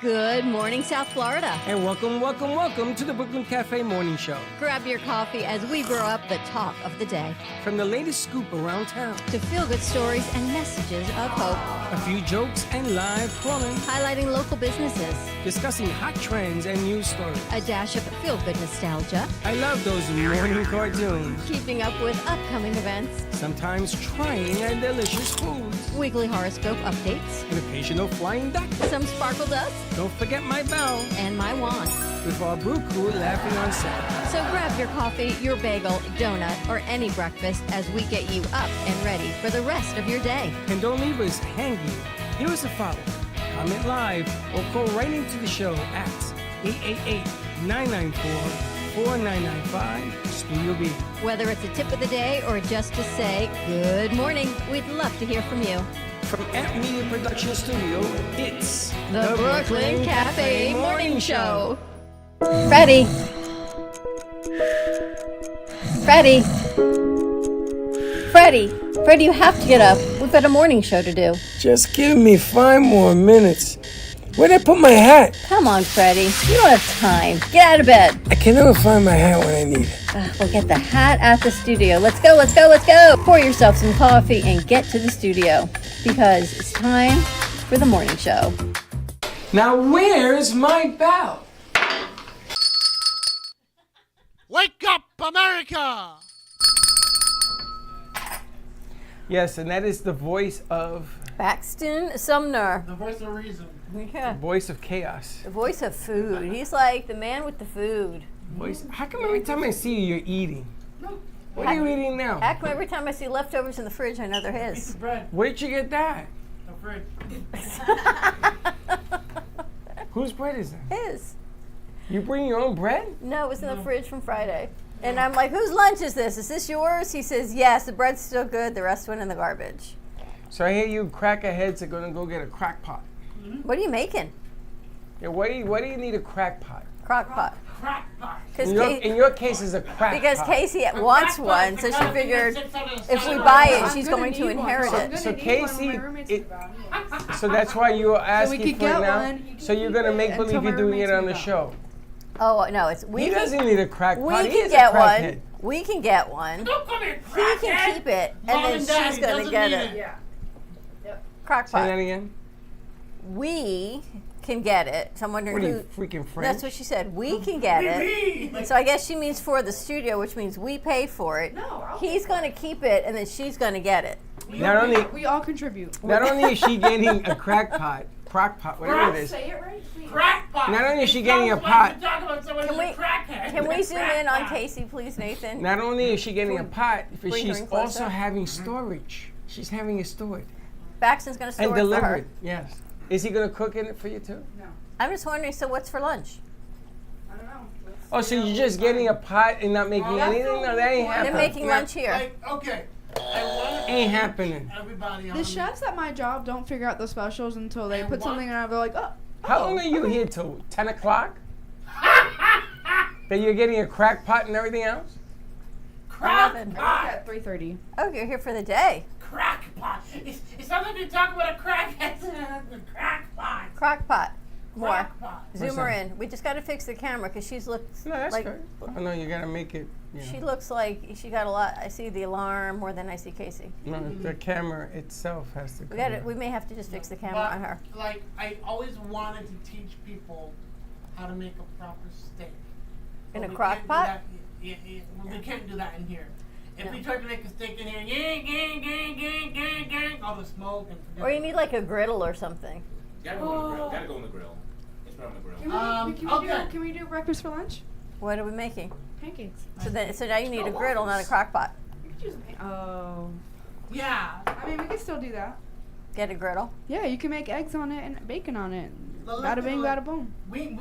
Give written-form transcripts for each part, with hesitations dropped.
Good morning, South Florida. And welcome to the Brooklyn Cafe Morning Show. Grab your coffee as we brew up the talk of the day. From the latest scoop around town to feel-good stories and messages of hope. A few jokes and live calling. Highlighting local businesses. Discussing hot trends and news stories. A dash of feel-good nostalgia. I love those morning cartoons. Keeping up with upcoming events. Sometimes trying and delicious foods. Weekly horoscope updates. An occasional flying duck. Some sparkle dust. Don't forget my bell. And my wand. With our brew crew laughing on set. So grab your coffee, your bagel, donut, or any breakfast as we get you up and ready for the rest of your day. And don't leave us hanging. Give us a follow. Comment live or call right into the show at 888-994-4995 Studio B. Whether it's a tip of the day or just to say good morning, we'd love to hear from you. From Amp Media Production Studio, it's the Brooklyn Cafe Morning Show. Freddie, you have to get up. We've got a morning show to do. Just give me 5 more minutes. Where'd I put my hat? Come on, Freddie. You don't have time. Get out of bed. I can never find my hat when I need it. We'll get the hat at the studio. Let's go. Pour yourself some coffee and get to the studio because it's time for the morning show. Now, where's my bell? Wake up, America! Yes, and that is the voice of... Paxton Sumner. The voice of reason. Yeah. The voice of chaos. The voice of food. He's like the man with the food. Voice. How come every time I see you, you're eating? No. What are you eating now? How come every time I see leftovers in the fridge, I know they're his? Piece of bread. Where'd you get that? The fridge. Whose bread is that? His. You bring your own bread? No, it was in the fridge from Friday. And I'm like, whose lunch is this? Is this yours? He says, yes, the bread's still good. The rest went in the garbage. So I hear you crackheads are going to go get a crack pot. What are you making? Yeah, why do you need a crack pot? Crock pot. Crack pot. In your case, it's a crack because pot. Casey wants one, so she figured if we buy it, she's going to inherit it. So Casey, so that's why you were asking for it now? So you're going to make believe you're doing it on the show? Oh, no, he doesn't need a crack pot. We can get one. We can get one. Don't come here, He can keep it, and then she's going to get it. Yeah. Crock Say pot. that again? We can get it. So I'm wondering What are who. you, freaking French? That's what she said. We can get it. So I guess she means for the studio, which means we pay for it. No, he's going to keep it, and then she's going to get it. We all contribute. Not only is she getting a crock pot, whatever it is. Say it right, please. Crack pot. Not only is she getting a pot. Can we zoom in on Casey, please, Nathan? Not only is she getting a pot, but bring her she's in closer? also having storage. She's having it stored. Baxton's going to store And it for her. delivered, yes. Is he going to cook in it for you too? No. I'm just wondering, so what's for lunch? I don't know. Oh, so you're just getting a pot and not making anything? No, that ain't They're happening. making lunch here. Okay. I want Ain't happening. everybody on The chefs at my job don't figure out the specials until they put something in and they're like, oh. How long are you here till? 10 o'clock? That you're getting a crack pot and everything else? Crack I pot. at 3:30. Oh, you're here for the day. Crack pot. It sounds like you're talking about a crackhead. Crack pot. Crock pot. More. Crack pot. Zoom her in. We just got to fix the camera because she's looks No, that's like good. I know you gotta make it. she looks like she got a lot. I see the alarm more than I see Casey. No, the camera itself has to. We got it. We may have to just fix the camera on her. Like, I always wanted to teach people how to make a proper steak. In But a we crock can't do pot? that. Yeah, we can't do that in here. If we try to make a steak in here, gang, all the smoke and. Or you need like a griddle or something. Gotta go on the grill. Gotta go on the grill. It's put on the grill. Can we do breakfast for lunch? What are we making? Pancakes. So now you need a griddle, not a crock pot. Oh. Yeah. I mean, we can still do that. Get a griddle. Yeah, you can make eggs on it and bacon on it. Well, Bada bing, bada boom. We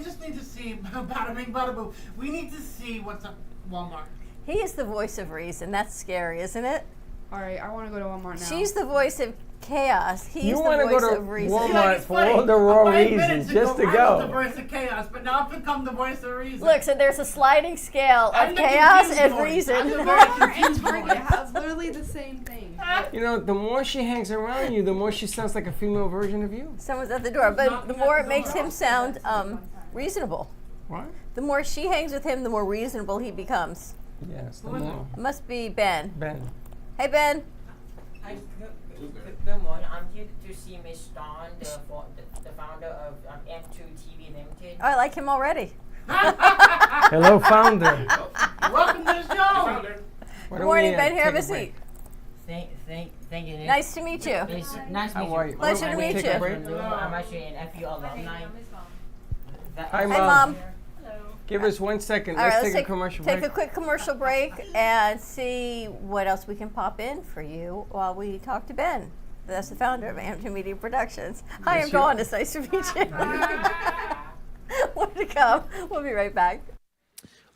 just need to see bada bing, bada boom. We need to see what's at Walmart. He is the voice of reason. That's scary, isn't it? All right, I want to go to Walmart now. She's the voice of chaos. He's You the want to voice go to of reason. Walmart It's for funny. all the wrong 5 reasons, minutes just to ago, I was the go. voice of chaos, but now I've become the voice of reason. Look, so there's a sliding scale I'm of the chaos confused and voice. reason. I'm the very Walmart and confused Target voice. have literally the same thing. You know, the more she hangs around you, the more she sounds like a female version of you. Someone's at the door, but the more it makes him sound reasonable. What? The more she hangs with him, the more reasonable he becomes. Yes, the Who is it? more. Must be Ben. Ben. Hey, Ben. Good morning. I'm here to see Miss Dawn, the founder of M2 TV Limited. Oh, I like him already. Hello, founder. Welcome to the show. What Good are morning, we Ben. at? Here, have a Take break. seat. Thank you. Nice to meet you. It's nice to meet How are you. you? Pleasure to meet Take you. a break? I'm actually an FU alumni. Hi, Hey, Mom. Mom. Give us 1 second. All right, Let's let's take a commercial take break. a quick commercial break and see what else we can pop in for you while we talk to Ben. That's the founder of AM2 Media Productions. Hi, Yes, I'm you Dawn. are. It's nice to meet you. More to come. We'll be right back.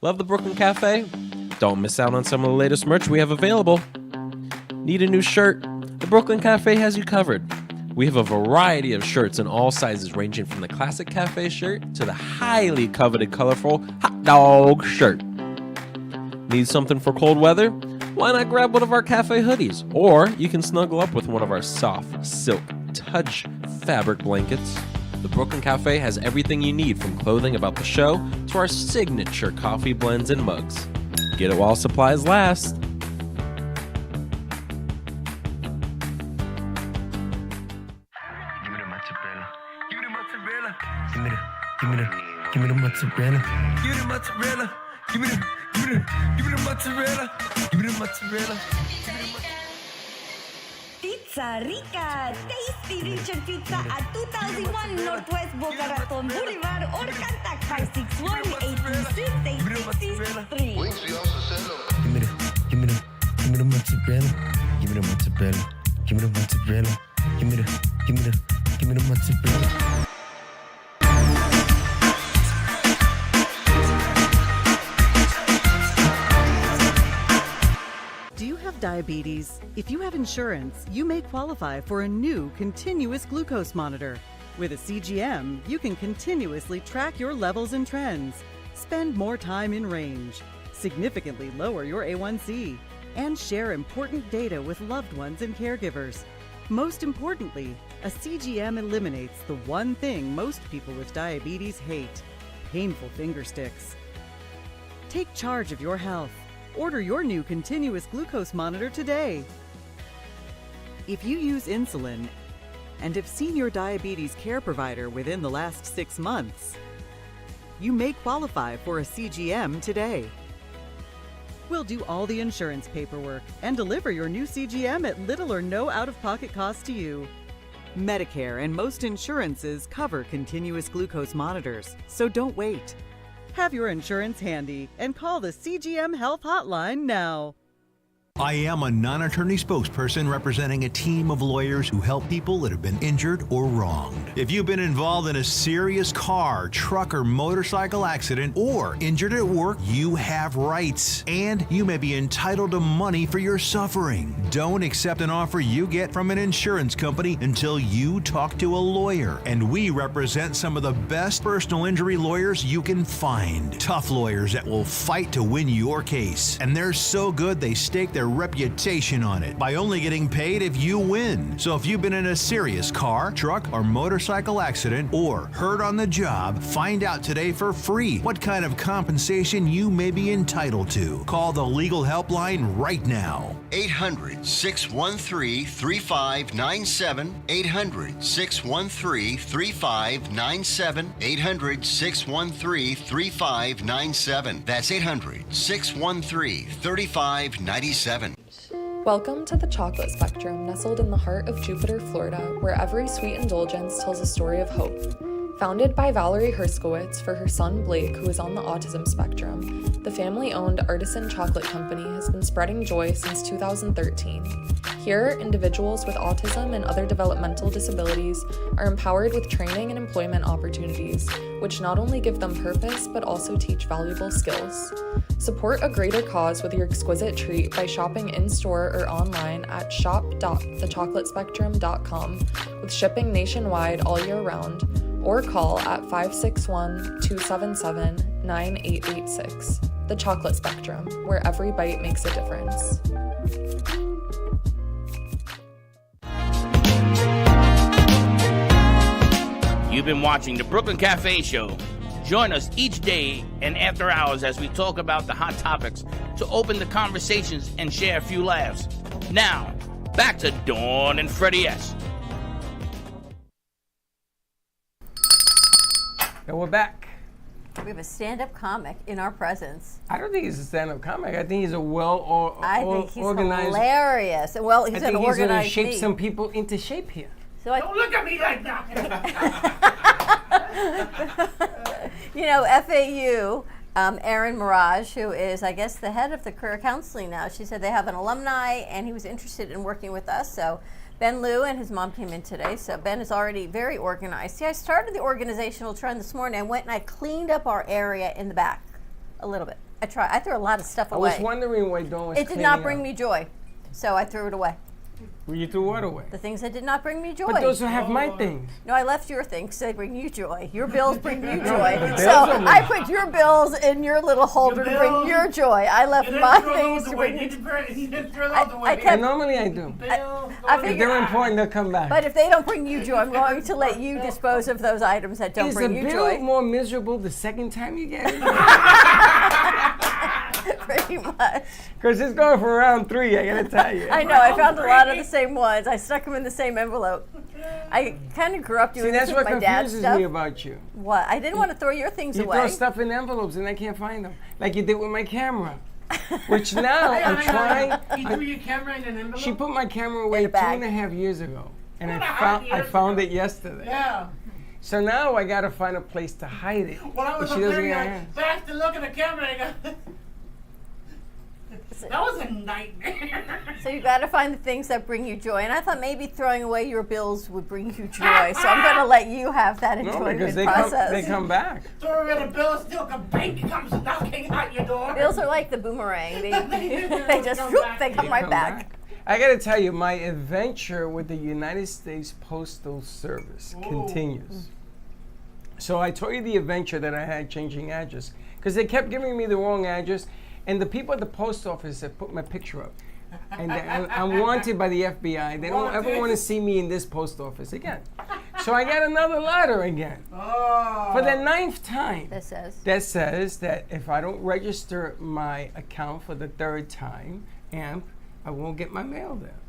Love the Brooklyn Cafe? Don't miss out on some of the latest merch we have available. Need a new shirt? The Brooklyn Cafe has you covered. We have a variety of shirts in all sizes, ranging from the classic cafe shirt to the highly coveted colorful hot dog shirt. Need something for cold weather? Why not grab one of our cafe hoodies? Or you can snuggle up with one of our soft silk touch fabric blankets. The Brooklyn Cafe has everything you need, from clothing about the show to our signature coffee blends and mugs. Get it while supplies last. Give me the mozzarella. Give me the mozzarella. Give me the mozzarella. Give me the mozzarella. Pizza Rica, tasty Richard Pizza at 2001 Northwest Boca Raton Boulevard or contact 561-826-8663. Give me the mozzarella. Give me the mozzarella. Give me the mozzarella. Give me the mozzarella. Do you have diabetes? If you have insurance, you may qualify for a new continuous glucose monitor. With a CGM, you can continuously track your levels and trends, spend more time in range, significantly lower your A1C, and share important data with loved ones and caregivers. Most importantly, a CGM eliminates the one thing most people with diabetes hate: painful finger sticks. Take charge of your health. Order your new continuous glucose monitor today. If you use insulin and have seen your diabetes care provider within the last 6 months, you may qualify for a CGM today. We'll do all the insurance paperwork and deliver your new CGM at little or no out-of-pocket cost to you. Medicare and most insurances cover continuous glucose monitors, so don't wait. Have your insurance handy and call the CGM Health Hotline now. I am a non-attorney spokesperson representing a team of lawyers who help people that have been injured or wronged. If you've been involved in a serious car, truck, or motorcycle accident or injured at work, you have rights, and you may be entitled to money for your suffering. Don't accept an offer you get from an insurance company until you talk to a lawyer, and we represent some of the best personal injury lawyers you can find. Tough lawyers that will fight to win your case, and they're so good they stake their reputation on it by only getting paid if you win. So if you've been in a serious car, truck, or motorcycle accident or hurt on the job, find out today for free what kind of compensation you may be entitled to. Call the legal helpline right now. 800-613-3597. 800-613-3597. 800-613-3597. That's 800-613-3597. Welcome to the Chocolate Spectrum, nestled in the heart of Jupiter, Florida, where every sweet indulgence tells a story of hope. Founded by Valerie Herskowitz for her son Blake, who is on the autism spectrum, the family-owned Artisan Chocolate Company has been spreading joy since 2013. Here, individuals with autism and other developmental disabilities are empowered with training and employment opportunities, which not only give them purpose but also teach valuable skills. Support a greater cause with your exquisite treat by shopping in-store or online at shop.thechocolatespectrum.com with shipping nationwide all year round, or call at 561-277-9886. The Chocolate Spectrum, where every bite makes a difference. You've been watching the Brooklyn Cafe Show. Join us each day and after hours as we talk about the hot topics to open the conversations and share a few laughs. Now, back to Dawn and Freddie S. And we're back. We have a stand-up comic in our presence. I don't think he's a stand-up comic. I think he's a organized. I think he's hilarious. Well, he's going to organize shape some people into shape here. So Don't look at me like that. You know, FAU, Erin Mirage, who is, I guess, the head of the career counseling now, she said they have an alumni, and he was interested in working with us. So Ben Liu and his mom came in today, so Ben is already very organized. See, I started the organizational trend this morning. I went and I cleaned up our area in the back a little bit. I threw a lot of stuff away. I was wondering why Dawn was It did not bring me joy, so I threw it away. You threw what away? The things that did not bring me joy. But those who have my things. No, I left your things, so they bring you joy. Your bills bring you joy. So I put your bills in your little holder to bring your joy. I left my things to bring you joy. Normally I do. If they're important, they'll come back. But if they don't bring you joy, I'm going to let you dispose of those items that don't bring you joy. Is the bill more miserable the second time you get it? Pretty much. Because it's going for round 3, I gotta tell you. I know, I found a lot of the same ones. I stuck them in the same envelope. I kind of grew up doing this with my dad's stuff. See, that's what confuses me about you. What? I didn't want to throw your things away. You throw stuff in envelopes and I can't find them. Like you did with my camera. Which now I'm trying. You threw your camera in an envelope? She put my camera away 2.5 years ago. And I found it yesterday. Yeah. So now I gotta find a place to hide it. When I was she doesn't get I back to look at the camera and I go, that was a nightmare. So you got to find the things that bring you joy. And I thought maybe throwing away your bills would bring you joy. So I'm going to let you have that enjoyment process. They come back. Throwing away the bills, still a bank comes knocking at your door. Bills are like the boomerang. They just they come right back. I got to tell you, my adventure with the United States Postal Service continues. So I told you the adventure that I had changing address because they kept giving me the wrong address. And the people at the post office have put my picture up. And I'm wanted by the FBI. They don't ever want to see me in this post office again. So I got another letter again. For the 9th time. That says that if I don't register my account for the 3rd time, I won't get my mail there.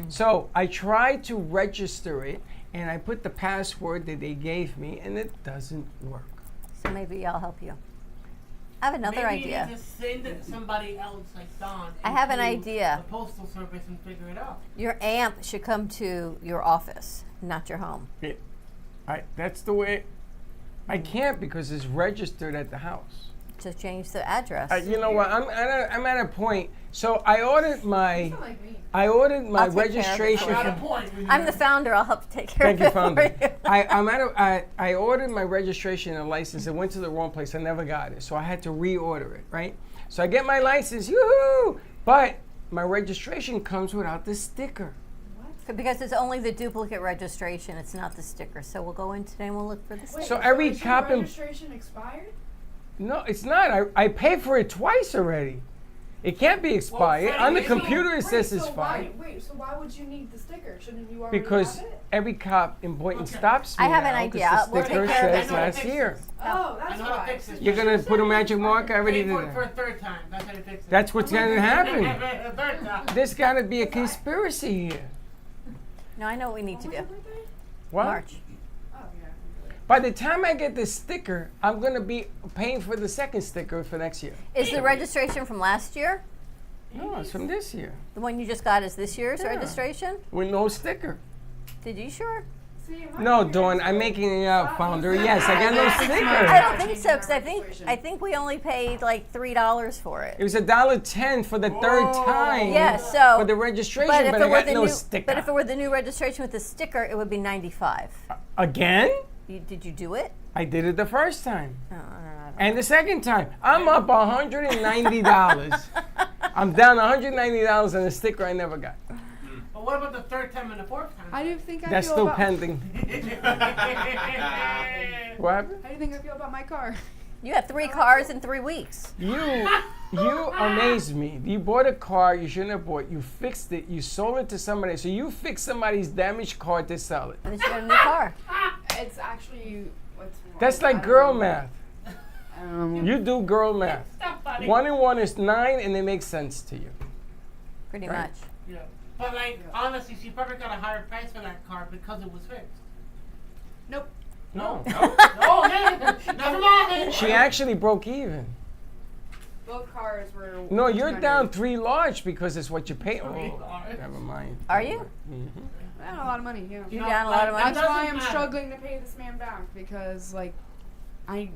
So I tried to register it, and I put the password that they gave me, and it doesn't work. So maybe I'll help you. I have another idea. Maybe you just send it to somebody else like Dawn. I have an idea. The Postal Service and figure it out. Your aunt should come to your office, not your home. Yeah. That's the way. I can't because it's registered at the house. To change the address. You know what? I'm at a point. So I ordered my registration. I'm the founder. I'll help take care of it. Thank you, founder. I ordered my registration and license. It went to the wrong place. I never got it, so I had to reorder it. Right. So I get my license. Yoo-hoo! But my registration comes without the sticker. What? Because it's only the duplicate registration. It's not the sticker. So we'll go in today and we'll look for the sticker. So every cop your registration expired? No, it's not. I paid for it twice already. It can't be expired. On the computer it says it's fine. So why would you need the sticker? Shouldn't you already Because have it? every cop in Boynton stops me I have now an idea. the sticker says last year. Oh, that's why. You're going to put a magic mark? I already did For a that. 3rd time. That's how you fix it. That's what's going to happen. A 3rd time. There's got to be a conspiracy here. No, I know what we need to do. What? March. By the time I get this sticker, I'm going to be paying for the 2nd sticker for next year. Is the registration from last year? No, it's from this year. The one you just got is this year's registration? With no sticker. Did you sure? No, Dawn, I'm making it up, founder. Yes, I got no sticker. I don't think so, because I think we only paid like $3 for it. It was $1.10 for the 3rd time. Yeah, so for the registration, but I got no sticker. But if it were the new registration with the sticker, it would be $95. Again? Did you do it? I did it the first time. No, I don't know. And the second time, I'm up $190. I'm down $190 and a sticker I never got. But what about the third time and the fourth time? How do you think I That's feel still about pending. What happened? How do you think I feel about my car? You had 3 cars in 3 weeks. You amaze me. You bought a car you shouldn't have bought. You fixed it. You sold it to somebody. So you fixed somebody's damaged car to sell it. And then you got a new car. It's actually what's wrong. That's like girl math. You do girl math. 1 and 1 is 9, and it makes sense to you. Pretty Right. much. Yeah. But like, honestly, she probably got a higher price for that car because it was fixed. Nope. No. Oh, man. Never mind. She actually broke even. Both cars were. No, you're down 3 large because it's what you pay. Oh, never mind. Are you? Mm-hmm. I had a lot of money. Yeah. You're down a lot of money. That's why I'm struggling to pay this man back because like, I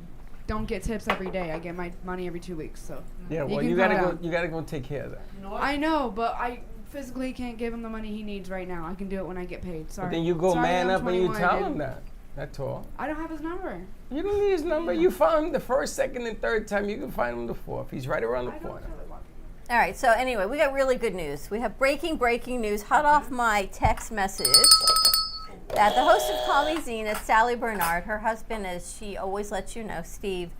don't get tips every day. I get my money every 2 weeks. So. Yeah, well, can you calm gotta go. down. You gotta go take care of that. I know, but I physically can't give him the money he needs right now. I can do it when I get paid. Sorry. But then you go Sorry, man I'm up and you 21, tell dude. him that. That's all. I don't have his number. You don't need his number. You found him the first, second, and third time. You can find him the fourth. He's right around the corner. All right, so anyway, we got really good news. We have breaking news, hot off my text message, that the host of Call Me Zena, Sally Bernard, her husband, as she always lets you know, Steve,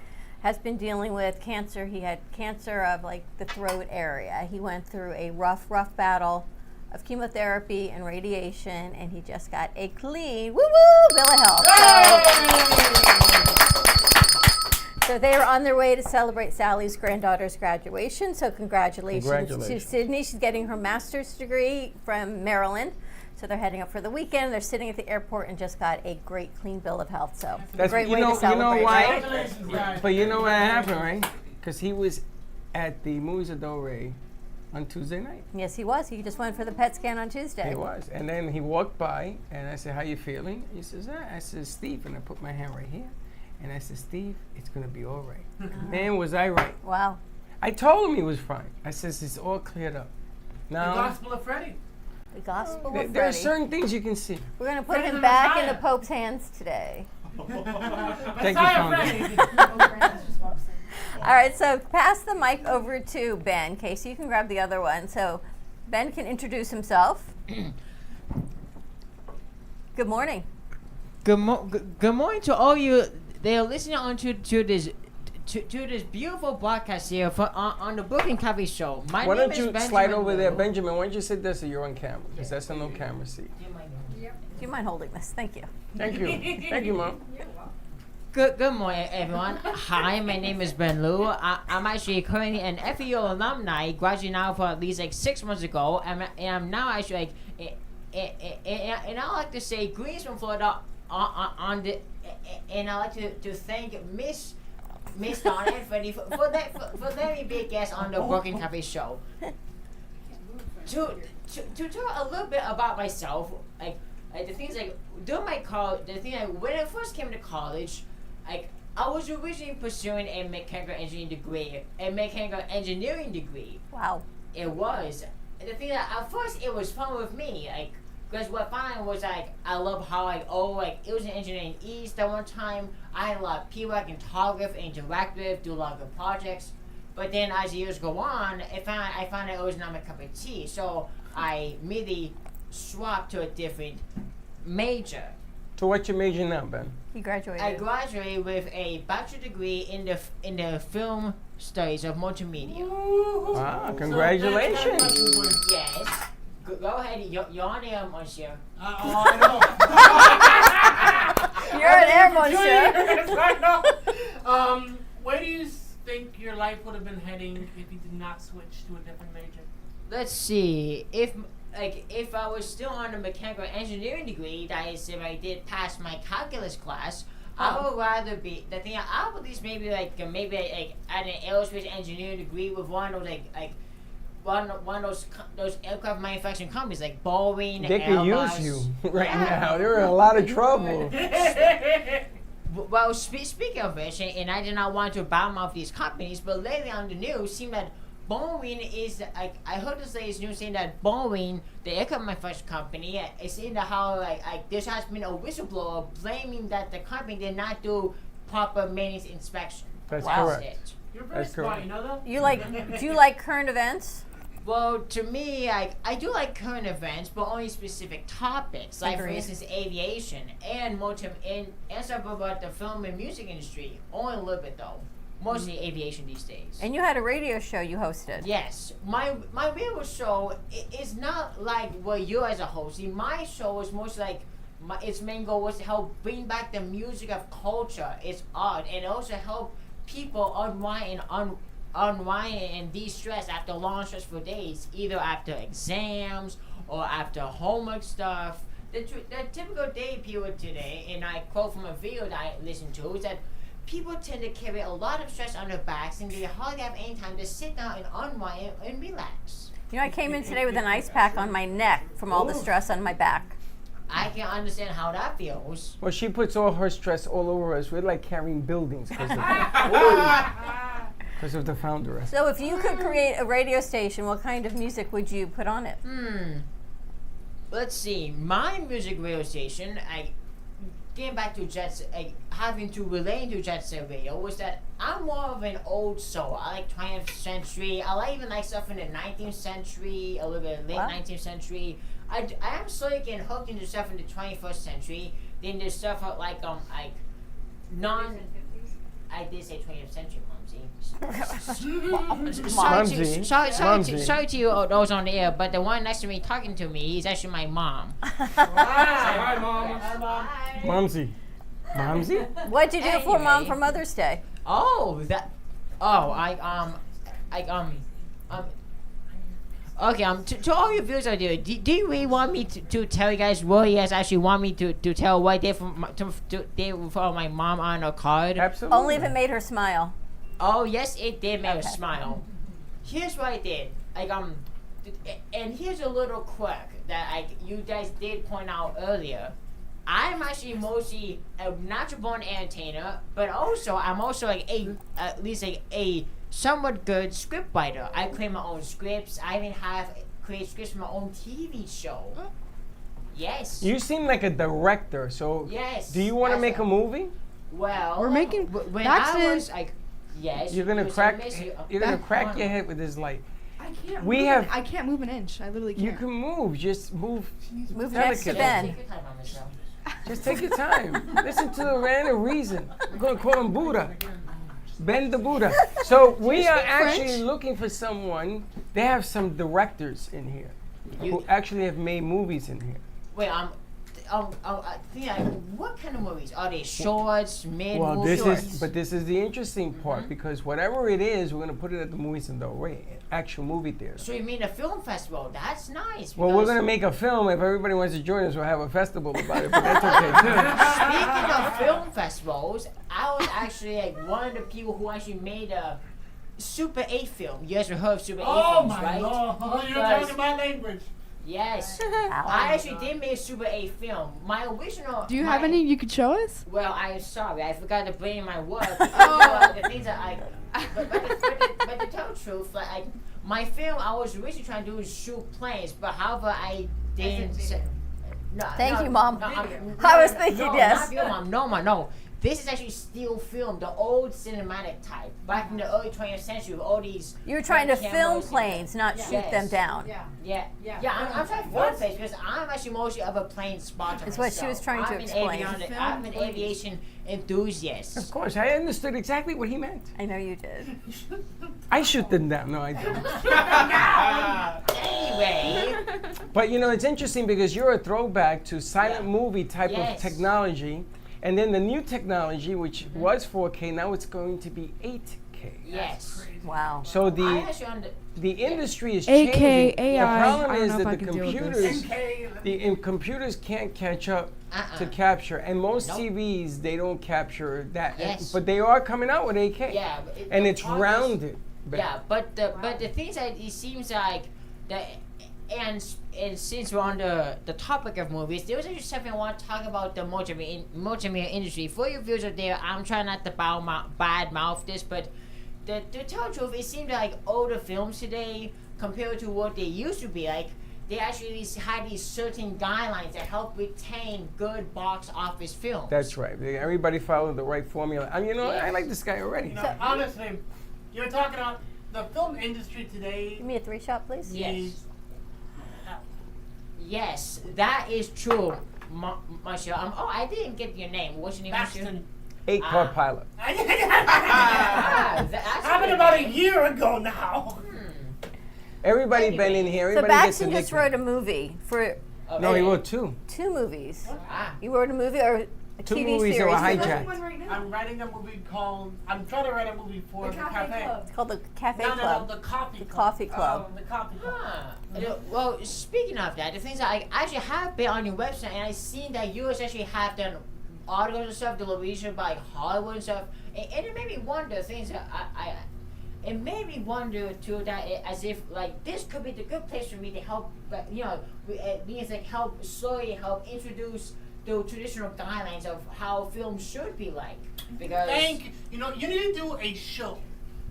has been dealing with cancer. He had cancer of like the throat area. He went through a rough battle of chemotherapy and radiation, and he just got a clean, bill of health. So they are on their way to celebrate Sally's granddaughter's graduation. So congratulations to Sydney. She's getting her master's degree from Maryland. So they're heading up for the weekend. They're sitting at the airport and just got a great clean bill of health. So That's a great way you know, to celebrate. You know why? Right? But you know what happened, right? Because he was at the Movies of Del Rey on Tuesday night. Yes, he was. He just went for the PET scan on Tuesday. He was. And then he walked by, and I said, how you feeling? He says, I said, Steve, and I put my hand right here. And I said, Steve, it's going to be all right. Man, was I right. Wow. I told him he was fine. I says, it's all cleared up. Now, The Gospel of Freddie. The Gospel of there are Freddie. certain things you can see. We're going to put Freddie him the back in Messiah. the Pope's hands today. Thank you, Founder. All right, so pass the mic over to Ben. Casey, you can grab the other one. So Ben can introduce himself. Good morning. Good morning to all you. They are listening on to this beautiful broadcast here on the Brooklyn Coffee Show. My Why name don't is you Benjamin slide over there, Liu. Benjamin? Why don't you sit there so you're on camera? Because that's a no camera seat. Do you mind holding this? Thank you. Thank you. Thank you, Mom. Good morning, everyone. Hi, my name is Ben Liu. I'm actually currently an FEU alumni, graduated now for at least like 6 months ago, and I'm now actually like, and I like to say greetings from Florida on the, and I like to thank Miss Donna and Freddie for letting me be a guest on the Brooklyn Cafe Show. To talk a little bit about myself, like the things like during my college, when I first came to college, like I was originally pursuing a mechanical engineering degree. Wow. It was. The thing that at first it was fun with me, like, because what I found was like I love how it was an engineering east at one time. I had a lot of people I can talk with, interact with, do a lot of good projects. But then as the years go on, I found it was not my cup of tea. So I immediately swapped to a different major. So what's your major now, Ben? He graduated. I graduated with a bachelor degree in the film studies of multimedia. Wow, congratulations. Yes. Go ahead, you're on air, monsieur. I know. You're an air, monsieur. I know. Where do you think your life would have been heading if you did not switch to a different major? Let's see. If I was still on a mechanical engineering degree, that is, if I did pass my calculus class, I would rather be. The thing I would at least maybe at an aerospace engineering degree with one of one of those aircraft manufacturing companies like Boeing. They can Airbus. use you right now. They're in a lot of trouble. Well, speaking of which, and I did not want to badmouth these companies, but lately on the news, it seemed that Boeing is, I heard this latest news saying that Boeing, the aircraft manufacturing company, is saying that how, there has been a whistleblower blaming that the company did not do proper maintenance inspection. That's Wow. correct. It. You're very That's smart, correct. you know that? Do you like current events? Well, to me, I do like current events, but only specific topics. Like, for Agreed. instance, aviation and stuff about the film and music industry. Only a little bit, though. Mostly aviation these days. And you had a radio show you hosted. Yes, my radio show is not like what you as a host. See, my show is mostly like its main goal was to help bring back the music of culture, its art, and also help people unwind and de-stress after long stressful days, either after exams or after homework stuff. The typical day people today, and I quote from a video that I listened to, is that people tend to carry a lot of stress on their backs and they hardly have any time to sit down and unwind and relax. You know, I came in today with an ice pack on my neck from all the stress on my back. I can understand how that feels. Well, she puts all her stress all over us. We're like carrying buildings because of the founder. So if you could create a radio station, what kind of music would you put on it? Let's see. My music radio station, getting back to having to relate to Jet Set Radio, was that I'm more of an old soul. I like 20th century. I even like stuff in the 19th century, a little bit late 19th century. I am slowly getting hooked into stuff in the 21st century. Then there's stuff like I did say 20th century, Mumsy. Sorry to you those on the air, but the one next to me talking to me is actually my mom. Hi, Mom. Hi, Mom. Mumsy. Mumsy? What'd you do for Mom for Mother's Day? Okay, to all your viewers out there, do you really want me to tell you guys what you guys actually want me to tell what day for my mom on a card? Absolutely. Only if it made her smile. Oh, yes, it did make her smile. Here's what I did. And here's a little quirk that you guys did point out earlier. I'm actually mostly a natural born entertainer, but also I'm also at least a somewhat good script writer. I create my own scripts. I even create scripts for my own TV show. Yes. You seem like a director, so yes. Do you want to make a movie? Well, we're making. When I was yes. You're gonna crack your head with this light. I can't move an inch. I literally can't. You can move. Just move. Move next to Ben. Just take your time. Listen to the man of reason. We're gonna call him Buddha. Ben the Buddha. So we are actually looking for someone. They have some directors in here who actually have made movies in here. Wait, what kind of movies? Are they shorts, mid-movies? This is the interesting part because whatever it is, we're gonna put it at the movies in the actual movie theater. So you mean a film festival? That's nice. Well, we're gonna make a film. If everybody wants to join us, we'll have a festival about it. But that's okay too. Speaking of film festivals, I was actually one of the people who actually made a Super 8 film. You guys have heard of Super 8 films, right? Oh my Lord! You're talking my language. Yes, I actually did make a Super 8 film. My original. Do you have any you could show us? Well, I'm sorry, I forgot to bring in my work. The things that but to tell the truth, my film I was originally trying to do is shoot planes, but however I didn't. Thank you, Mom. I was thinking yes. Not you, Mom. No. This is actually still film, the old cinematic type, back in the early 20th century with all these. You were trying to film planes, not shoot them down. Yeah. I'm trying to film planes because I'm actually mostly of a plane spotter. It's what she was trying to explain. I'm an aviation enthusiast. Of course, I understood exactly what he meant. I know you did. I shoot them down. No, I didn't. Anyway. But it's interesting because you're a throwback to silent movie type of technology. And then the new technology, which was 4K, now it's going to be 8K. Yes. Wow. So the industry is changing. AI. The problem is that the computers can't catch up to capture, and most TVs they don't capture that. Yes. But they are coming out with 8K. Yeah. And it's rounded. Yeah, but the things that it seems like that. And since we're on the topic of movies, there was actually something I want to talk about the multimedia industry. For your viewers out there, I'm trying not to bad mouth this, but to tell the truth, it seems like older films today, compared to what they used to be like, they actually had these certain guidelines that help retain good box office films. That's right. Everybody followed the right formula. I mean, I like this guy already. You know, honestly, you're talking about the film industry today. Give me a 3-shot, please. Yes. Yes, that is true, Monsieur. I didn't get your name. What's your name, Monsieur? 8-car pilot. Happened about a year ago now. Everybody been in here. So Everybody gets a Baxton just nickname. wrote a movie for. No, he wrote 2. 2 movies. You wrote a movie or a 2 TV movies series? that were hijacked. I'm writing a movie called. I'm trying to write a movie for the cafe. It's called the Cafe No, Club. the coffee. The Coffee Club. The coffee club. Well, speaking of that, the things that I actually have been on your website, and I've seen that you actually have done articles and stuff, the research about Hollywood and stuff, and it made me wonder things that it made me wonder too that as if like this could be the good place for me to help, means like help introduce the traditional guidelines of how films should be like. Because you know, you need to do a show.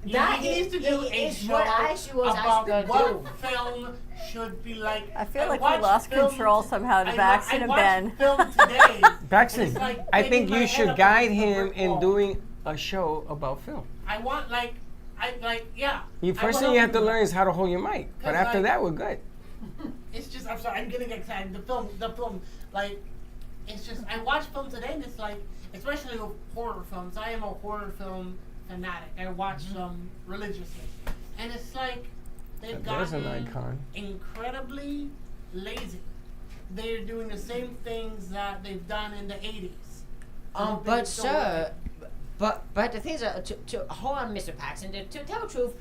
That he needs to do a show what I was about actually what gonna do. film should be like. I feel like we lost control somehow to Baxton and Ben. Film today. Baxton, like I getting think my you head should up guide against the him brick in wall. doing a show about film. I want yeah. The first thing you have to learn is how to hold your mic. But 'Cause, after like- that, we're good. It's just, I'm sorry, I'm getting excited. The film, like, it's just, I watch film today and it's like, especially with horror films. I am a horror film fanatic. I watch them religiously. And it's like, they've There's an gotten icon. incredibly lazy. They're doing the same things that they've done in the 80s. But sir, but the things are to hold on, Mr. Paxton. To tell the truth,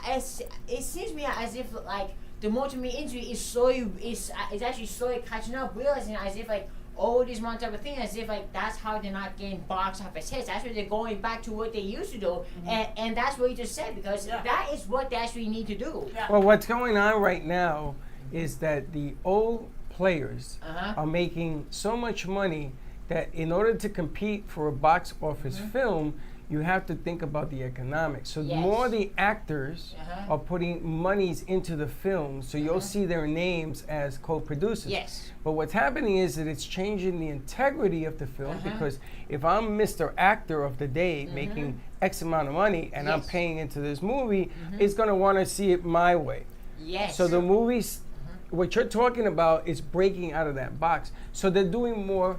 it seems to me as if like the multi-media industry is actually slowly catching up, realizing as if like all these one type of things, as if like that's how they're not getting box office hits. That's why they're going back to what they used to do, and that's what you just said because that is what they actually need to do. Well, what's going on right now is that the old players are making so much money that in order to compete for a box office film, you have to think about the economics. So the more the actors are putting monies into the film, so you'll see their names as co-producers. Yes. But what's happening is that it's changing the integrity of the film because if I'm Mr. Actor of the day making X amount of money and I'm paying into this movie, it's gonna wanna see it my way. Yes. So the movies, what you're talking about is breaking out of that box. So they're doing more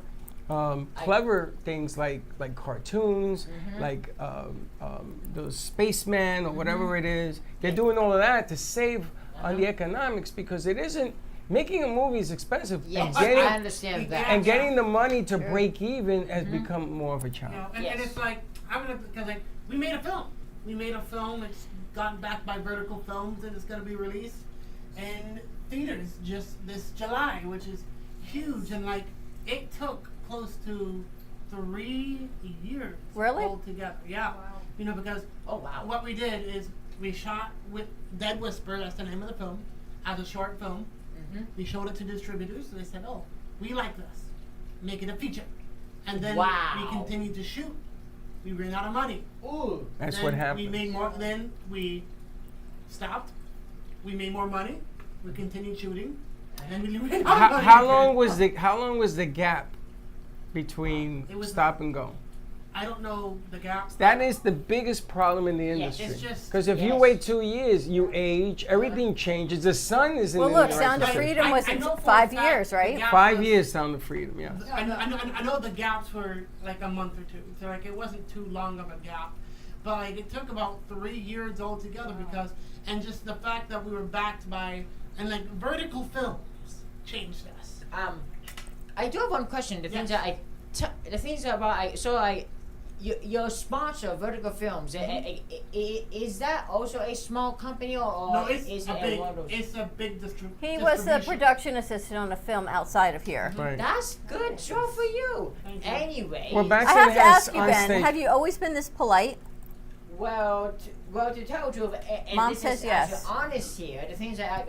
clever things like cartoons, like those spacemen or whatever it is. They're doing all of that to save on the economics because it isn't. Making a movie is expensive. Yes, and getting, I understand that. And getting the money to break even has become more of a You challenge. know, and it's like, because like, we made a film. It's gotten backed by Vertical Films and it's going to be released in theaters just this July, which is huge. And like, it took close to 3 years altogether. Yeah. Wow. You know, because what we did is we shot with Dead Whisper, that's the name of the film, as a short film. We showed it to distributors and they said, oh, we like this. Make it a feature. And then we continued to shoot. We ran out of money. Ooh. That's then what happened. We made more, then we stopped. We made more money. We continued shooting. And then we ran out of money. How long was the gap between stop and go? I don't know the gaps. That is the biggest problem in the industry. It's just- Because if you wait 2 years, you age, everything changes. The sun isn't Well, in look, the Sound of right Freedom was I know for 5 a fact years, the right? gap 5 was- years, Sound of Freedom, yeah. I know the gaps were like a month or two, so like it wasn't too long of a gap, but like it took about 3 years altogether because, and just the fact that we were backed by, and like Vertical Films changed us. I do have one question. The things that the things about your sponsor, Vertical Films, is that also a small company or No, it's is a it big, one of those? it's a big He was the production assistant on a film outside of here. Right. That's good show for you. Anyway, Well, I have to ask you, Ben, have you always been this polite? Well, to tell the truth, and Mom this says is yes. actually honest here. The things that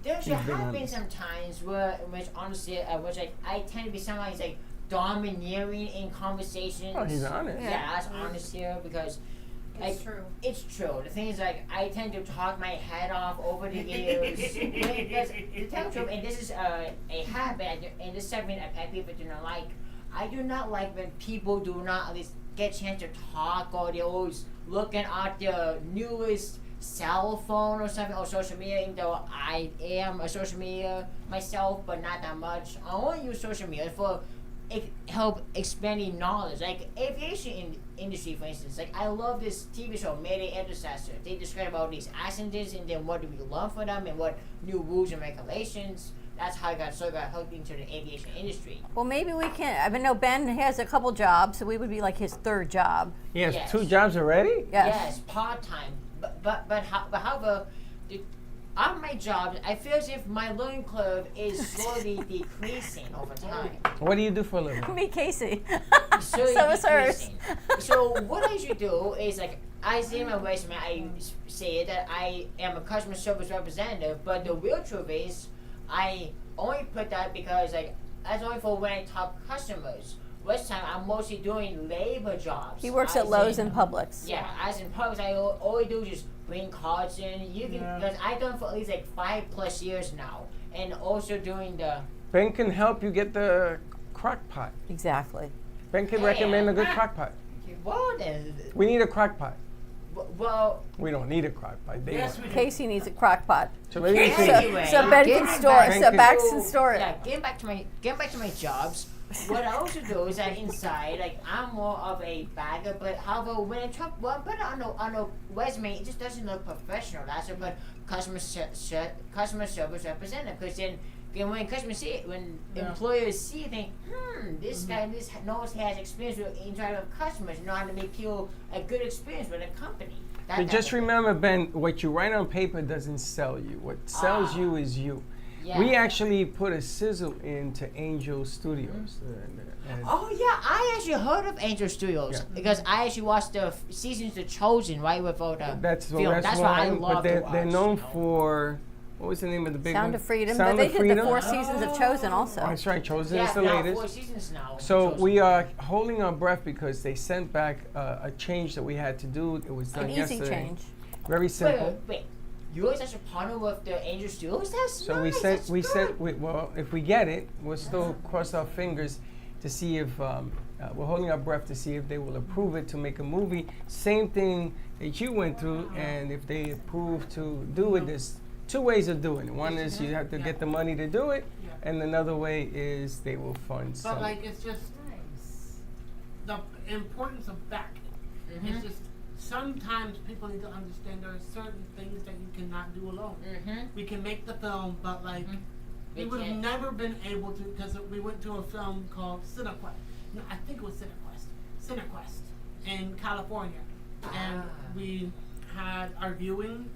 there He's have been been honest. some times where, which honestly, which I tend to be sometimes domineering in conversations. Oh, he's honest. Yeah, that's honest here because It's true. It's true. The thing is, like, I tend to talk my head off over the years. Because, to tell the truth, and this is a habit, and this segment I people do not like. I do not like when people do not at least get a chance to talk, or they're always looking at the newest cell phone or something, or social media, even though I am a social media myself, but not that much. I only use social media for help expanding knowledge, like aviation industry, for instance. Like, I love this TV show, Mayday Intercessor. They describe about these accidents and then what do we learn from them and what new rules and regulations. That's how I got hooked into the aviation industry. Well, maybe we can. I know Ben has a couple jobs, so we would be like his third job. He has 2 jobs already? Yes, part time. But however, on my job, I feel as if my learning curve is slowly decreasing over time. What do you do for a living? Me, Casey. Slowly So is hers. decreasing. So what I should do is, like, I say in my resume, I say that I am a customer service representative, but the real truth is, I only put that because, like, that's only for when I talk customers. Rest time, I'm mostly doing labor jobs. He works at Lowe's and Publix. Yeah, as in Publix, all I do is just bring cards in. You can, because I've done for at least like 5+ years now, and also doing the. Ben can help you get the crock pot. Exactly. Ben can recommend a good crock pot. Well, then. We need a crock pot. Well. We don't need a crock pot. Casey needs a crock pot. So maybe we can. Anyway, So Ben can store it. So Bax can store it. Yeah, getting back to my jobs. What I also do is that inside, like, I'm more of a bagger, but however, when I put it on a resume, it just doesn't look professional. That's what I put customer service representative, because then when customers see it, when employers see it, think, this guy knows he has experience with interacting with customers, know how to make people a good experience with a company. But just remember, Ben, what you write on paper doesn't sell you. What sells you is you. Yeah. We actually put a sizzle into Angel Studios. Oh yeah, I actually heard of Angel Studios because I actually watched the seasons of Chosen right before the film. That's why I love it. But they're known for, what was the name of the big Sound one? of Freedom. Sound But of they Freedom. did the 4 seasons of Chosen also. That's right, Chosen is the now latest. 4 seasons now. So we are holding our breath because they sent back a change that we had to do. It was done An yesterday. easy change. Very simple. Wait. You guys actually partner with the Angel Studios? That's So nice. we said, well, if we get it, we'll still cross our fingers to see if we're holding our breath to see if they will approve it to make a movie. Same thing that you went through, and if they approve to do it, there's 2 ways of doing it. One is you have to get the money to do it, and another way is they will fund some. But like, it's just the importance of backing. It's just sometimes people need to understand there are certain things that you cannot do alone. We can make the film, but like we would have never been able to, because we went to a film called Cinequest. No, I think it was Cinequest in California, and we had our viewing.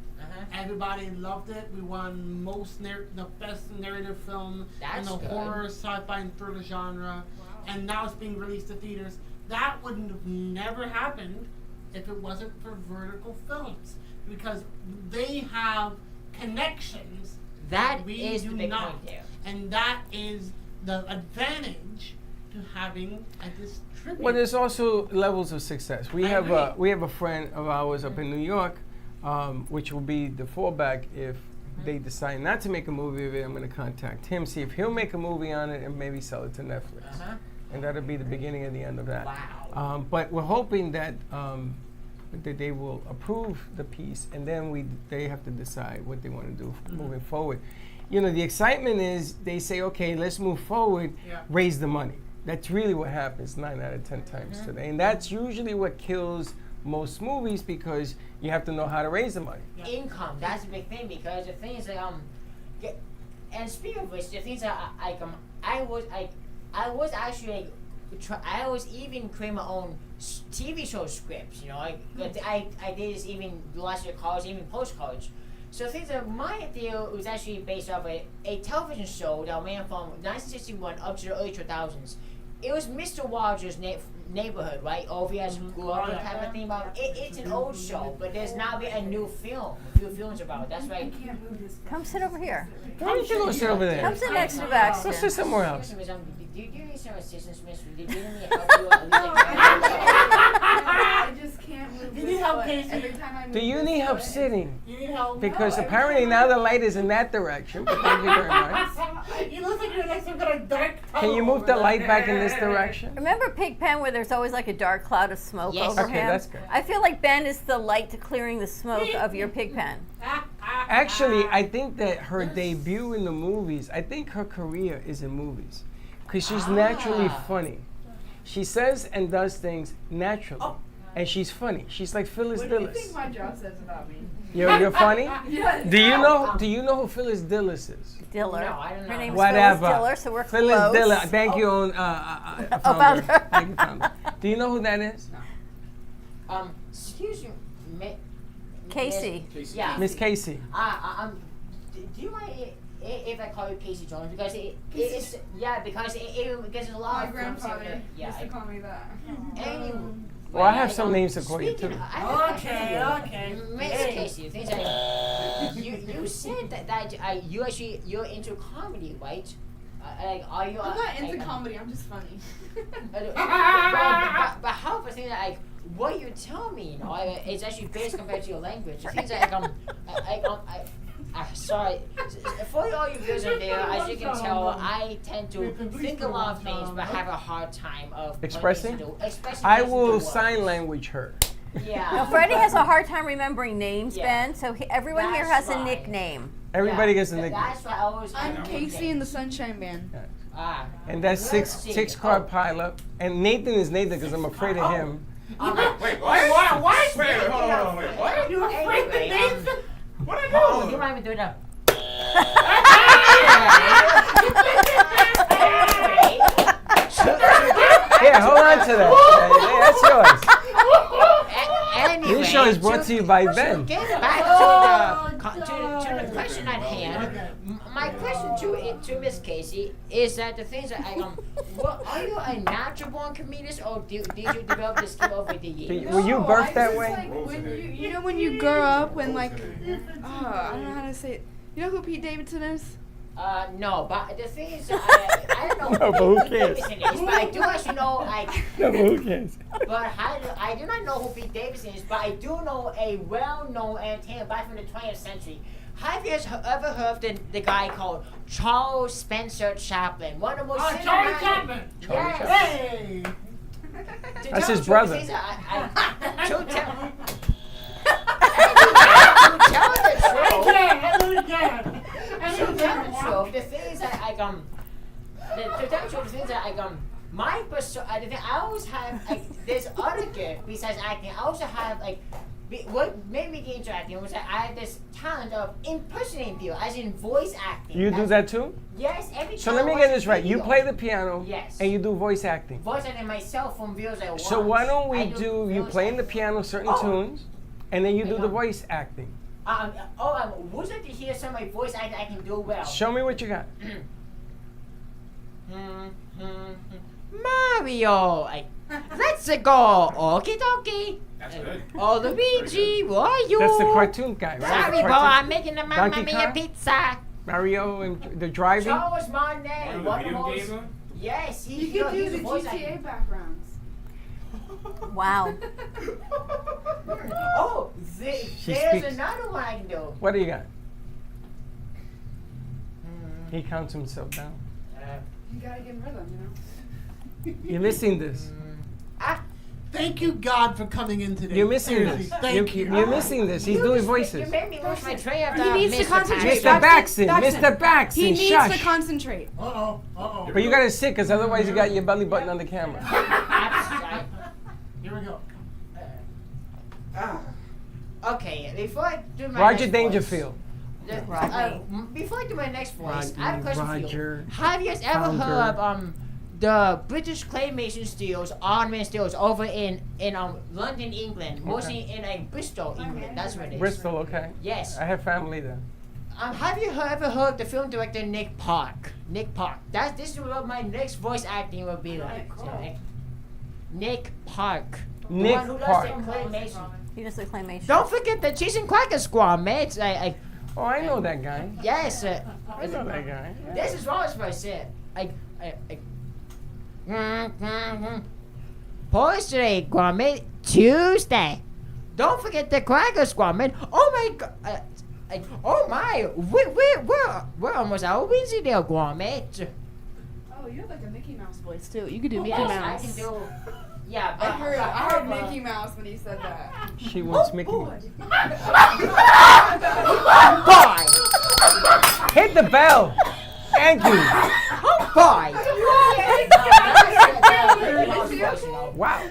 Everybody loved it. We won the best narrative film in the horror, sci-fi, and thriller genre. And now it's being released to theaters. That wouldn't have never happened if it wasn't for Vertical Films, because they have connections that we is do the big not. point there. And that is the advantage to having a distributor. Well, there's also levels of success. We have a friend of ours up in New York, which will be the fallback if they decide not to make a movie of it. I'm going to contact him, see if he'll make a movie on it, and maybe sell it to Netflix. And that'll be the beginning and the end of that. Wow. But we're hoping that they will approve the piece, and then they have to decide what they want to do moving forward. You know, the excitement is they say, okay, let's move forward, raise the money. That's really what happens 9 out of 10 times today. And that's usually what kills most movies, because you have to know how to raise the money. Income, that's a big thing, because the thing is that and speaking of which, the things that I was actually I was even creating my own TV show scripts, you know. I did this even last year college, even post college. So things that my idea was actually based off a television show that ran from 1961 up to the early 2000s. It was Mr. Rogers' neighborhood, right? OVS grew up type of thing about it. It's an old show, but there's now been a new films about it. That's right. Come sit over here. Why don't you go sit over there? Come sit next to Baxter. Go sit somewhere else. Do you need some assistance, Miss? Did you need help? I just can't move this help, Casey? Every time I move Do you this need help foot, sitting? You need help? Because No, apparently now the light is in that direction. But thank you very much. You look like you're like some kind of dark Can you move the light back in this direction? Remember Pigpen where there's always like a dark cloud of smoke Yes. over Okay, him? that's good. I feel like Ben is the light to clearing the smoke of your Pigpen. Actually, I think that her debut in the movies, I think her career is in movies. Because she's naturally funny. She says and does things naturally. And she's funny. She's like Phyllis What do you Dillis. think my job says about me? You're funny? Yes. Do you know who Phyllis Dillis is? Diller. No, I don't know. Her name's Whatever. Phyllis Diller, so we're Phyllis close. Diller. Thank you, founder. founder. Thank you, founder. Do you know who that is? Excuse me, Casey. Yeah. Miss Casey. Do you mind if I call you Casey Jones? Because it's because it gets a lot My of grandfather yeah. used to call me that. Anyway, Well, I have some names to call you too. Okay. Miss Casey, things like you said that you're into comedy, right? Are you? I'm not into comedy. I'm just funny. but however, things like what you tell me, you know, it's actually based compared to your language. Things like sorry, for all you viewers out there, as you can tell, I tend to think a lot of things, but have a hard time of Expressing? Expressing I things into will words. sign language her. Yeah. Now, Freddie has a hard time remembering names, Yeah. Ben, so everyone here That's has a right. nickname. Everybody gets a nickname. That's why I always. I'm Casey in the Sunshine Band. And that's six card pileup. And Nathan is Nathan because I'm afraid of him. Wait, what? What? Wait, hold on, wait, what? You afraid to dance? What I Oh, do? you might even do it now. Here, hold on to that. That's yours. Anyway, This show is brought to you by Ben. Get back to the question at hand. My question to Miss Casey is that the things that are you a natural born comedian or did you develop this skill over the years? Were you birthed that just, way? Like, when you know when you grow up, when like, I don't know how to say it. You know who Pete Davidson is? No, but the thing is, I don't know No, but who Pete cares? Davidson is, but I do actually know, No, but who cares? but I do not know who Pete Davidson is, but I do know a well-known entertainer back from the 20th century. Have you guys ever heard of the guy called Charles Spencer Chaplin? One of the most Charlie Chaplin. Yes. Hey. That's his brother. To tell the truth, the thing is that I always have this other gift besides acting. I also have what made me get into acting was that I had this talent of impersonating people, as in voice acting. You do that too? Yes, every So time let me I get watch this a right. You video. play the piano Yes. and you do voice acting. Voice acting myself from videos I watch. So why don't we I do you voice playing the acting. piano certain tunes and then you do the voice acting. Would like to hear some of my voice acting I can do well. Show me what you got. Mario, let's go. Okie dokie. That's good. Oh, Luigi, where are you? That's the cartoon guy, right? Sorry, The Paul, cartoon- I'm making the Mamma Donkey Mia Kong? pizza. Mario and the driving. Charles Martinet, Oh, the one of the video most. gamer? Yes, You he's could do he's the a voice GTA actor. backgrounds. Wow. Oh, She there's speaks. another one I can do. What do you got? He counts himself down. You gotta get in rhythm, you know. You're missing this. Thank you, God, for coming in today. You're missing Seriously, this. Thank you. You're missing this. He's You doing just- voices. You made me lose my train of He thought, needs to Mr. concentrate. Mr. Baxton, Baxton. Mr. Baxton, He needs shush. to concentrate. Uh-oh. But you gotta sit, because otherwise you got your belly button on the camera. Here we go. Okay, before I do my Roger next Dangerfield. voice, before I do my next voice, I have a question for Roger, you. Have you guys ever founder. heard of the British claymation studios, ornament studios over in London, England, mostly in Bristol, England. That's where it is. Bristol, okay. Yes. I have family there. Have you ever heard of the film director Nick Park? Nick Park. This is what my next voice acting will be like. Nick Park. The Nick one who does Park. the claymation. He does the claymation. Don't forget the Cheese and Cracker Squad, mate. Oh, I know that guy. Yes. I know that guy. Yeah. This is what I was supposed to say. Poetry Gourmet Tuesday. don't forget the Cracker Squad, man. Oh my god. Oh my, we're almost out of Wednesday there, Gromit. Oh, you have like a Mickey Mouse voice too. You could do Mickey Yes, Mouse. I can do. Yeah, I heard but Mickey Mouse when he said that. She wants Mickey Mouse. Bye. Hit the bell. Thank you. Bye. Wow.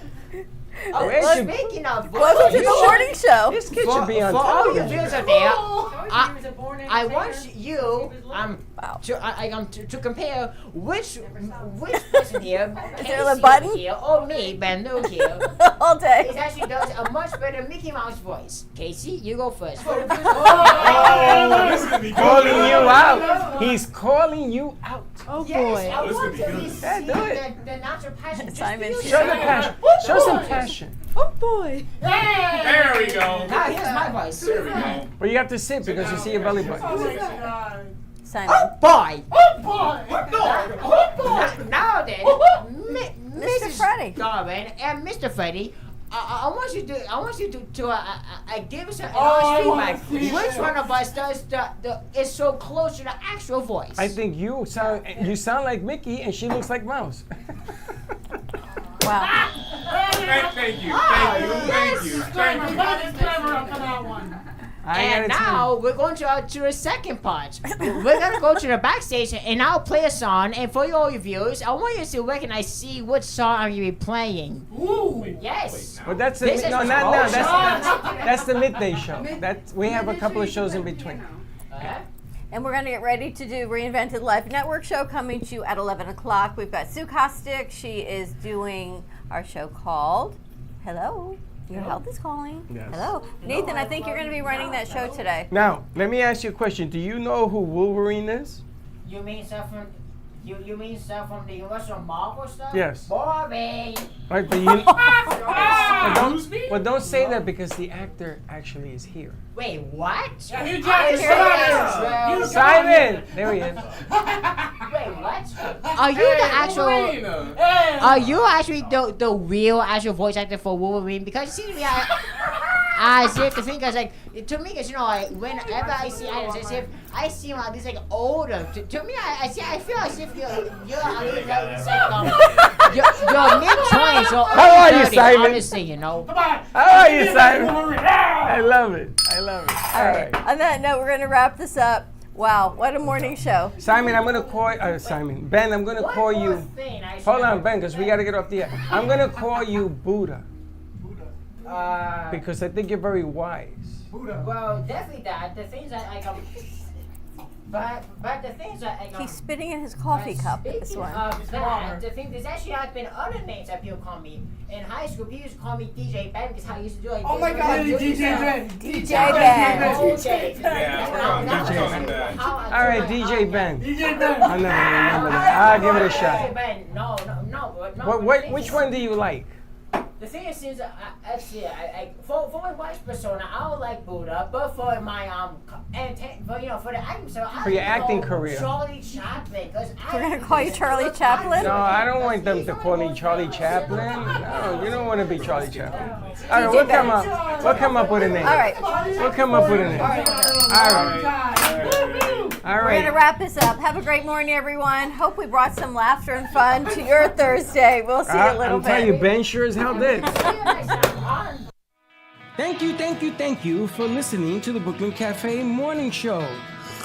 Oh, Where's your- speaking of Welcome to the morning show. This kid should be on for all your television. viewers out there, I want you to compare which person here, Is there a button? here or me, Ben Luke here, All day. it actually does a much better Mickey Mouse voice. Casey, you go first. Oh, this is gonna be good. Calling you out. He's calling you out. Oh Yes, boy. I This is want gonna to be see Yeah, do it. the natural passion. Just Simon, for you, Show the Simon. passion. Show some passion. Oh boy. There we go. Now here's my voice. There we go. But you have to sit because you see your belly button. Oh my God. Simon. Oh boy! Oh boy. Now then, Mr. Freddy. Garvin and Mr. Freddy, I want you to give us an I honest want feedback. Which one of us does is so close to the actual voice? I think you sound like Mickey and she looks like Mouse. Wow. Thank you. Thank you. That is clever up for that one. And now we're going to the second part. We're gonna go to the backstage and I'll play a song. And for all your viewers, I want you to see what song I'm gonna be playing. Ooh. Yes. But that's the, This is no, the not now. whole That's the midday show. We have a couple of shows in between. And we're going to get ready to do Reinvented Life Network show coming to you at 11 o'clock. We've got Sue Kostick. She is doing our show called Hello. Your Health is Calling. Yes. Hello. Nathan, I think you're going to be running that show today. Now, let me ask you a question. Do you know who Wolverine is? You mean stuff from you mean stuff from the Universal Marvel stuff? Yes. Boring. Right, but don't say that because the actor actually is here. Wait, what? Yeah, you I just Simon! There he is. Wait, what? Are you the actual? Are you actually the real actual voice actor for Wolverine? Because it seems to me I see the thing because like to me, because like whenever I see idols, as if I see him these like older. To me, I feel as if you're mid-20s or How are you, 30s, Simon? honestly, you know. How are you, Simon? I love it. All right. On that note, we're going to wrap this up. Wow, what a morning show. Simon, I'm going to call Ben, I'm going to call you. Hold on, Ben, because we got to get off the air. I'm going to call you Buddha. Because I think you're very wise. Well, definitely that. The things that I come. But the things that I He's spitting in his coffee cup, this speaking one. of that, the thing, there's actually been other names that people call me. In high school, people used to call me DJ Ben because how I used to do like. Oh my God, DJ Ben. DJ Ben. Okay. All right, DJ Ben. DJ Ben. I'll never remember that. I'll give it a DJ shot. Ben, no. Which one do you like? The thing is, since for my wife's persona, I would like Buddha, but for my for the acting persona, For your acting career. Charlie Chaplin, because We're going to call you Charlie Chaplin? No, I don't want them to call me Charlie Chaplin. No, you don't want to be Charlie Chaplin. All right, we'll come up with a name. All right. We'll come up with a name. All We're right. going to wrap this up. Have a great morning, everyone. Hope we brought some laughter and fun to your Thursday. We'll see you a little I'm telling you, bit. Ben sure as hell did. Thank you for listening to the Brooklyn Cafe Morning Show.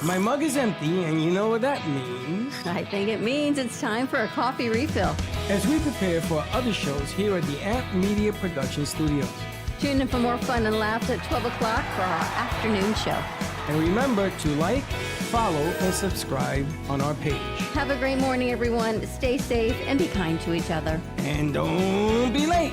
My mug is empty, and you know what that means. I think it means it's time for a coffee refill. As we prepare for other shows here at the Amp Media Production Studios. Tune in for more fun and laughs at 12 o'clock for our afternoon show. And remember to like, follow, and subscribe on our page. Have a great morning, everyone. Stay safe and be kind to each other. And don't be late.